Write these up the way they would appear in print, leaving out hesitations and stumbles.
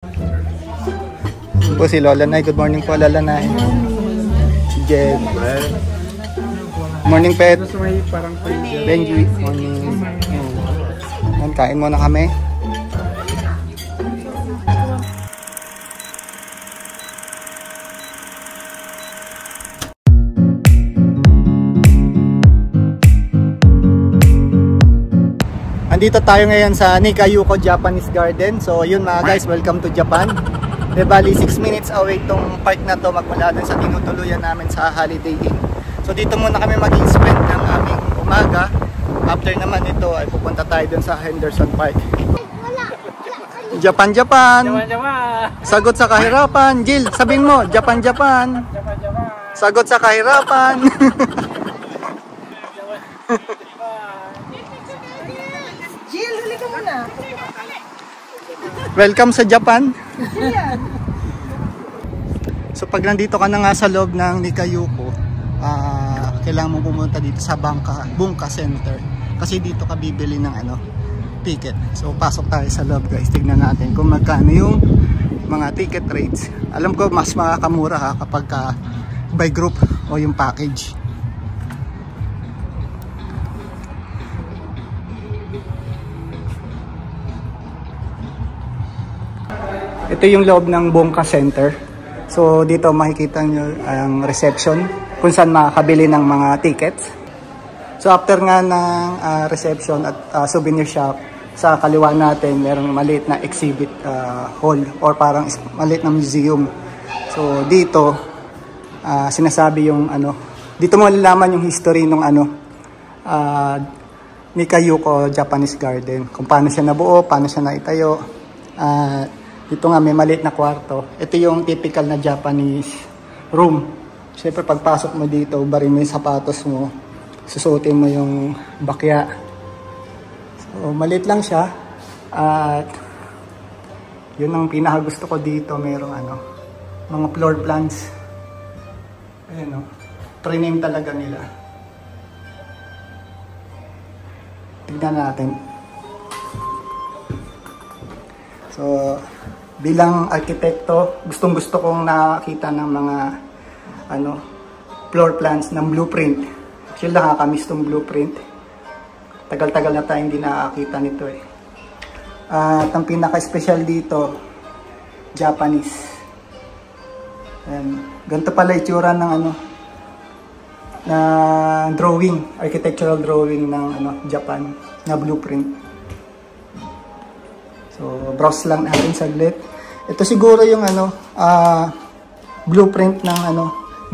Po si Lola Nay. Good morning po, Lola Nay. Si Jed. Morning, Pet. Benji. Morning. Kain muna kami. Andito tayo ngayon sa Nikayuko Japanese Garden. So yun mga guys, welcome to Japan. De bali 6 minutes away tong park na to magmula dun sa tinutuluyan namin sa Holiday Inn. So dito muna kami mag-spend ng aming umaga. After naman ito ay pupunta tayo dun sa Henderson Park. Japan, Japan. Sagot sa kahirapan. Jill, sabihin mo, Japan, Japan. Sagot sa kahirapan. Jill, huli ka muna. Welcome sa Japan. So pag nandito ka na nga sa loob ng Nikayuko, kailangan mo pumunta dito sa Bunka Center. Kasi dito ka bibili ng ticket. So pasok tayo sa loob guys. Tignan natin kung magkano yung mga ticket rates. Alam ko mas makakamura kapag by group o yung package. Ito yung loob ng Bunka Center. So dito makikita nyo ang reception kung saan makakabili ng mga tickets. So after nga ng reception at souvenir shop, sa kaliwa natin merong maliit na exhibit hall or parang maliit na museum. So dito sinasabi yung dito mo malalaman yung history ng Nikayuko Japanese Garden. Kung paano siya nabuo, paano siya naitayo. Dito nga may maliit na kwarto. Ito yung typical na Japanese room. Siyempre pagpasok mo dito, bari mo yung sapatos mo, susuotin mo yung bakya. So maliit lang siya. At yun ang pinakagusto ko dito. Merong mga floor plans. Ayan pre-name talaga nila. Tignan natin. So bilang arkitekto, gustong-gusto kong nakakita ng mga floor plans ng blueprint. Actually, nakakamiss tong blueprint. Tagal-tagal na tayo hindi nakakita nito eh. At ang pinaka-special dito, Japanese. Ayan. Ganito pala itsura ng na drawing, architectural drawing ng Japan na blueprint. So, browse lang natin saglit. Ito siguro yung blueprint ng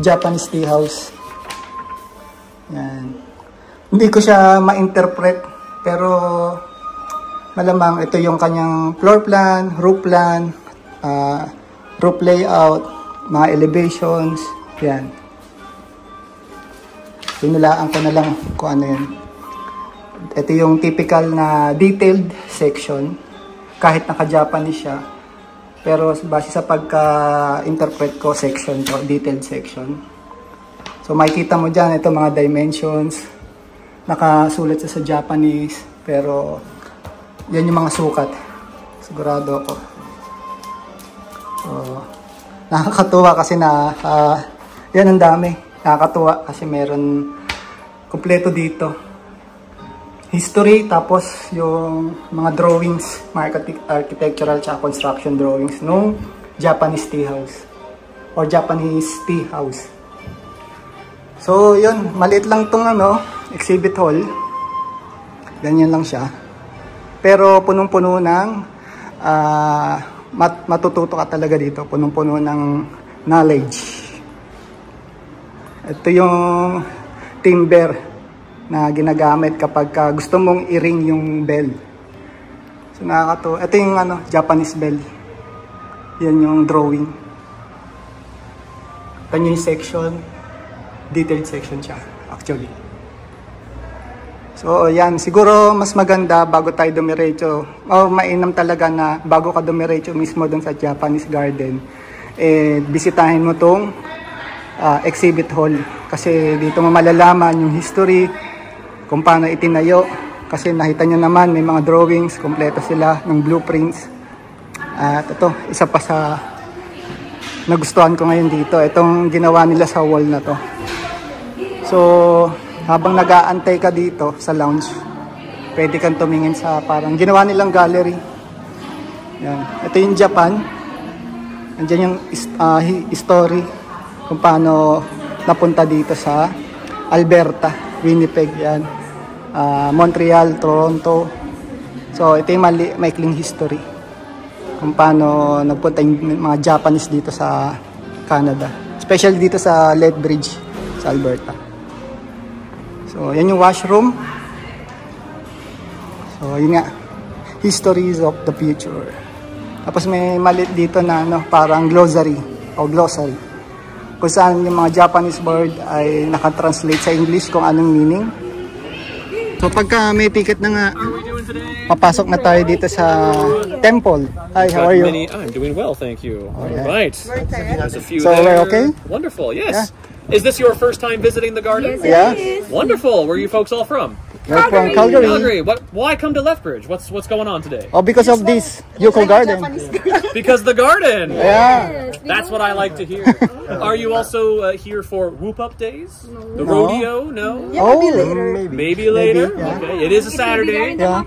Japanese tea house. Yan. Hindi ko siya ma-interpret, pero malamang ito yung kanyang floor plan, roof layout, mga elevations. Yan. Pinulaan ko na lang kung ano yun. Ito yung typical na detailed section. Kahit naka-Japanese siya, pero base sa pagka-interpret ko, section to, detailed section. So makikita mo dyan, ito mga dimensions, nakasulat sa Japanese, pero yan yung mga sukat, sigurado ako. So nakakatuwa kasi yan ang dami, nakakatuwa kasi meron kompleto dito. History, tapos yung mga drawings, mga architectural at construction drawings nung Japanese tea house or Japanese tea house. So yun, maliit lang tong exhibit hall. Ganyan lang siya. Pero punong-puno ng matututo ka talaga dito. Punong-puno ng knowledge. Ito yung timber na ginagamit kapag gusto mong i-ring yung bell. So nakakatuwa. Ito yung Japanese bell. Yan yung drawing. Ito yung section. Detailed section siya actually. So yan, siguro mas maganda bago tayo dumiretso. Mainam talaga na bago ka dumiretso mismo dun sa Japanese garden, bisitahin mo tong exhibit hall. Kasi dito mo malalaman yung history, kung paano itinayo. Kasi nakita nyo naman, may mga drawings, kompleto sila ng blueprints. At ito, isa pa sa nagustuhan ko ngayon dito, itong ginawa nila sa wall na to. So, habang nag-aantay ka dito sa lounge, pwede kang tumingin sa parang ginawa nilang gallery. Yan. Ito yung Japan. Nandiyan yung history kung paano napunta dito sa Alberta, Winnipeg, yan. Montreal, Toronto. So, ito yung maikling history kung paano nagpunta yung mga Japanese dito sa Canada. Especially dito sa Lethbridge, sa Alberta. So, yan yung washroom. So, yun nga. Histories of the future. Tapos may maliit dito na parang glossary o glossary. Kung saan yung mga Japanese word ay nakatranslate sa English kung anong meaning. So, pagka may ticket na nga, papasok na tayo dito sa temple. Hi, how are you? I'm doing well, thank you. All right. There's a few So, there. we're okay? Wonderful, yes. Is this your first time visiting the garden? Yeah. Wonderful. Where are you folks all from? We're from Calgary. Calgary. Why come to Lethbridge? What's going on today? Oh, because of this Yuko Garden. Because the garden. Yeah. That's what I like to hear. Are you also here for Whoop Up Days? The rodeo? No. Oh, Maybe later. yeah. Okay. It is a Saturday. Yeah.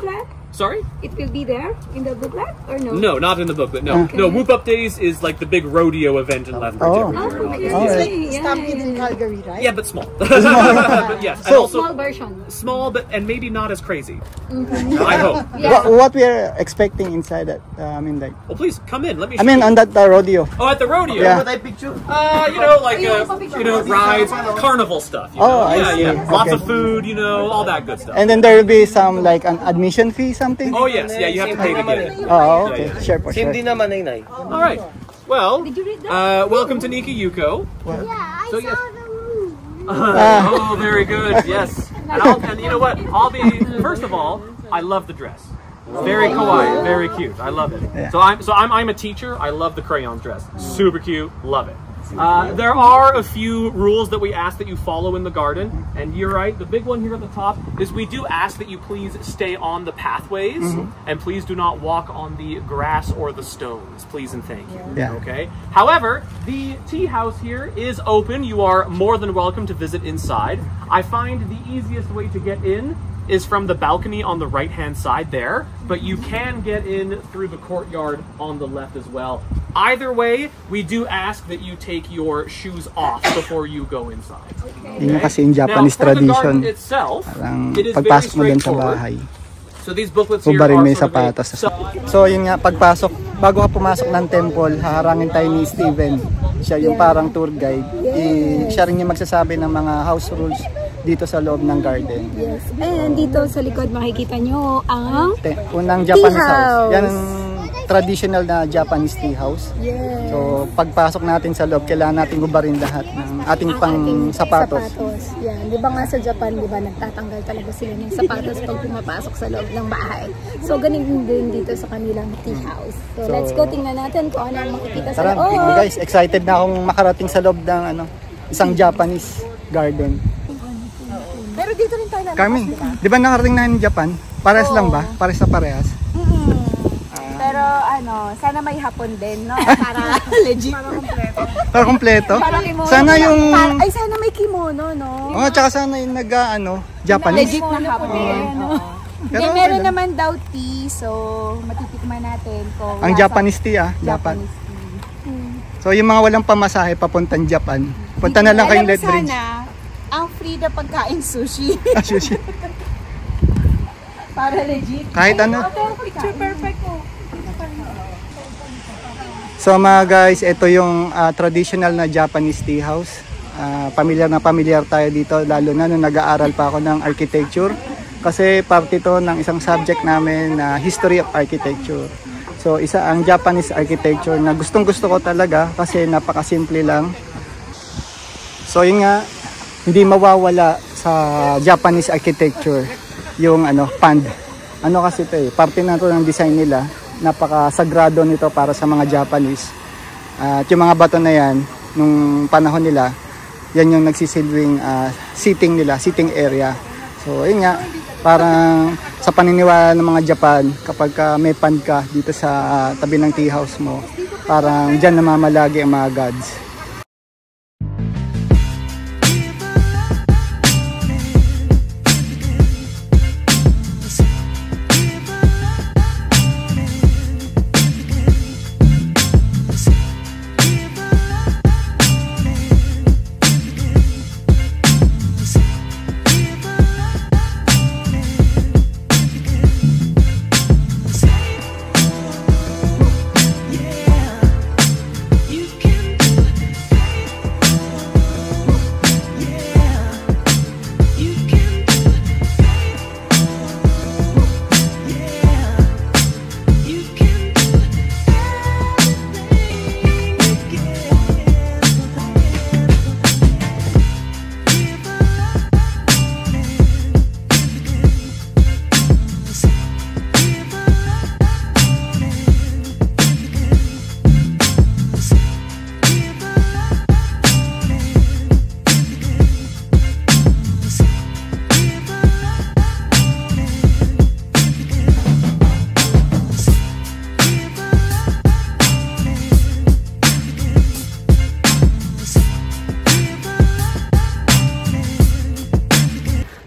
Sorry? It will be there in the booklet or no? No, not in the book, but no. No, Whoop Up Days is like the big rodeo event in Lethbridge Oh. every year. Okay. All right. Yeah, Stampede in Calgary, right? Yeah, but small. But yes, and also Small version. small, but and maybe not as crazy. I hope. Yeah. What we are expecting inside that, Well, please come in. Let me. on that rodeo. Oh, at the rodeo. Yeah. Rides, carnival stuff. You Oh, know? I Yeah, see. yeah. Lots Okay. of food, all that good stuff. And then there will be some like an admission fee, something? Oh yes, yeah, you have to pay to get in. Oh, okay. Yeah, Sure, for sure. All right. Well, Did you read that? welcome to Nika Yuko. Yeah, I So, saw yes. the moon. Oh, very good. Yes. And you know what? I'll be first of all. I love the dress. Very kawaii, very cute. I love it. Yeah. I'm a teacher. I love the crayons dress. Super cute. Love it. There are a few rules that we ask that you follow in the garden, and you're right. The big one here at the top is we do ask that you please stay on the pathways, and please do not walk on the grass or the stones. Please and thank you. Yeah. Okay. However, the tea house here is open. You are more than welcome to visit inside. I find the easiest way to get in is from the balcony on the right-hand side there, but you can get in through the courtyard on the left as well. Either way, we do ask that you take your shoes off before you go inside. Yun yung kasi yung Japanese Now, for the tradition. garden itself, Parang it is pagpasok mo very dun sa straightforward. bahay, So these booklets here bubarin are mo yung sort of a- sapatos. So yun nga, pagpasok, bago ka pumasok ng temple, haharangin tayo ni Steven. Siya yung parang tour guide. Siya rin yung magsasabi ng mga house rules dito sa loob ng garden. Yes. And dito sa likod makikita nyo ang Unang Japanese Tea house. house. Yan ang traditional na Japanese tea house. yes. So pagpasok natin sa loob, kailangan natin gubarin lahat ng ating pang sapatos. Yan. Di ba nga sa Japan, di ba, nagtatanggal talaga sila ng sapatos pag pumapasok sa loob ng bahay. So, ganun din dito sa kanilang tea house. So, let's go, tingnan natin kung ano ang makikita sa Tara, loob. guys, excited na akong makarating sa loob ng isang Japanese garden. Pero dito rin tayo Carmen, di ba nakarating na ng Japan? Parehas lang ba? Parehas sa parehas? Pero sana may hapon din, no? Para legit. Para kompleto? Para kimono. Sana yung... Ay, sana may kimono, no? Oh, tsaka sana yung Japanese. Legit na hapon. Pero meron okay lang. naman daw tea, so matitikman natin kung Ang lasa- Japanese tea Japanese tea. So yung mga walang pamasahe papuntang Japan, punta na lang kayong Alam mo Lethbridge. sana, ang free na pagkain sushi. Sushi. Para legit. Kahit ano. Picture perfect ko. So mga guys, ito yung traditional na Japanese tea house. Pamilyar na pamilyar tayo dito, lalo na nung nag-aaral pa ako ng architecture. Kasi parte to ng isang subject namin na history of architecture. So isa ang Japanese architecture na gustong gusto ko talaga kasi napakasimple lang. So yun nga, hindi mawawala sa Japanese architecture yung pond. Kasi ito parte na to ng design nila. Napakasagrado nito para sa mga Japanese. At yung mga bato na yan, nung panahon nila, yan yung nagsisilbing sitting area. So yun nga, Parang sa paniniwala ng mga Japan, kapag may pan ka dito sa tabi ng tea house mo, parang dyan namamalagi ang mga gods.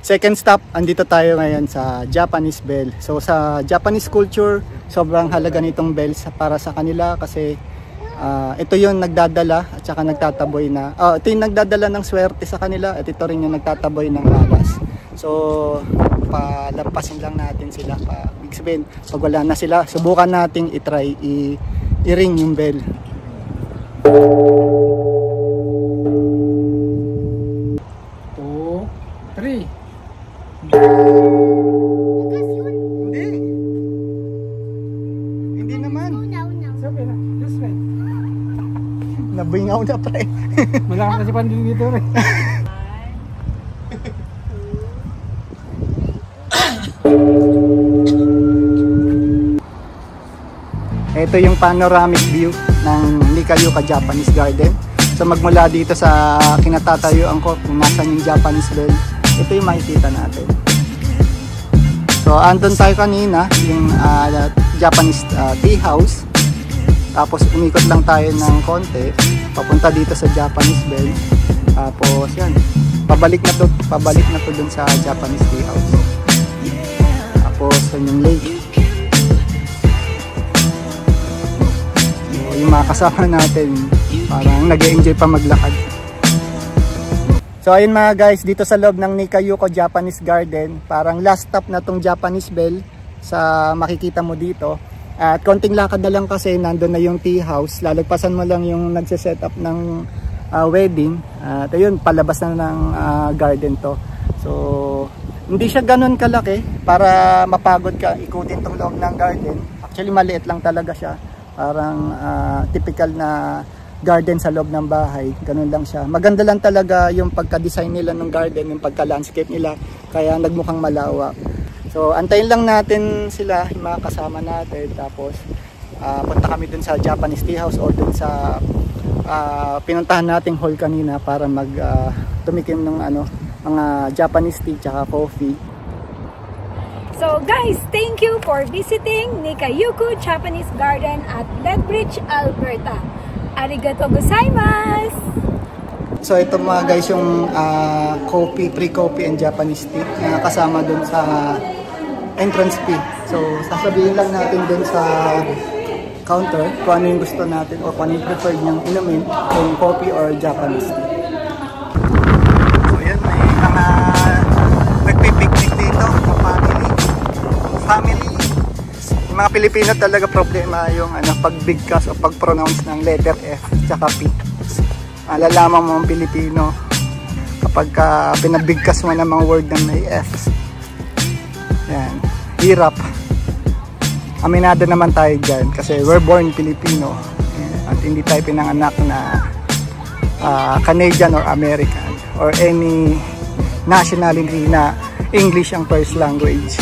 Second stop, andito tayo ngayon sa Japanese bell. So sa Japanese culture, sobrang halaga nitong bells para sa kanila kasi ito yung nagdadala at saka nagtataboy na ito yung nagdadala ng swerte sa kanila at ito rin yung nagtataboy ng malas. So palampasin lang natin sila, ibig sabihin pag wala na sila, subukan nating i-try i-ring yung bell. Hindi naman. Sabi na, this way. Nabingaw na pre. Malakas kasi pandil dito rin. Ito yung panoramic view ng Nikayuka Japanese Garden. So magmula dito sa kinatatayuan ko kung nasan yung Japanese bell, ito yung makikita natin. So andun tayo kanina, yung Japanese tea house. Tapos umikot lang tayo ng konti, papunta dito sa Japanese bell. Tapos yan, pabalik na to dun sa Japanese tea house. Tapos yung lake. So, yung mga kasama natin, parang nag-e-enjoy pa maglakad. So ayun mga guys, dito sa loob ng Nikayuka Japanese Garden, parang last stop na tong Japanese bell sa makikita mo dito. At konting lakad na lang kasi nandun na yung tea house, lalagpasan mo lang yung nagse-set up ng wedding. At ayun, palabas na ng garden to. So hindi siya ganun kalaki para mapagod ka ikutin tong loob ng garden. Actually maliit lang talaga siya, parang typical na garden sa loob ng bahay, ganun lang siya. Maganda lang talaga yung pagka-design nila ng garden, yung pagka-landscape nila, kaya nagmukhang malawak. So antayin lang natin sila, yung mga kasama natin, tapos punta kami dun sa Japanese tea house o dun sa pinuntahan nating hall kanina para tumikim ng mga Japanese tea tsaka coffee. So guys, thank you for visiting Nikayuka Japanese Garden at Lethbridge, Alberta. Arigatou gozaimasu! So ito mga guys yung pre-coffee and Japanese tea na kasama dun sa entrance fee. So sasabihin lang natin dun sa counter kung ano yung gusto natin o kung ano yung preferred niyang inumin, kung coffee or Japanese tea. So yan, may mga nagpipiknik dito, family. Yung mga Pilipino talaga problema yung pagbigkas o pag-pronounce ng letter F tsaka P. Malalaman mo ang Pilipino kapag pinabigkas mo ng mga word na may F. Yan, hirap. Aminado naman tayo dyan kasi we're born Filipino at hindi tayo pinanganak na Canadian or American or any nationality na English ang first language.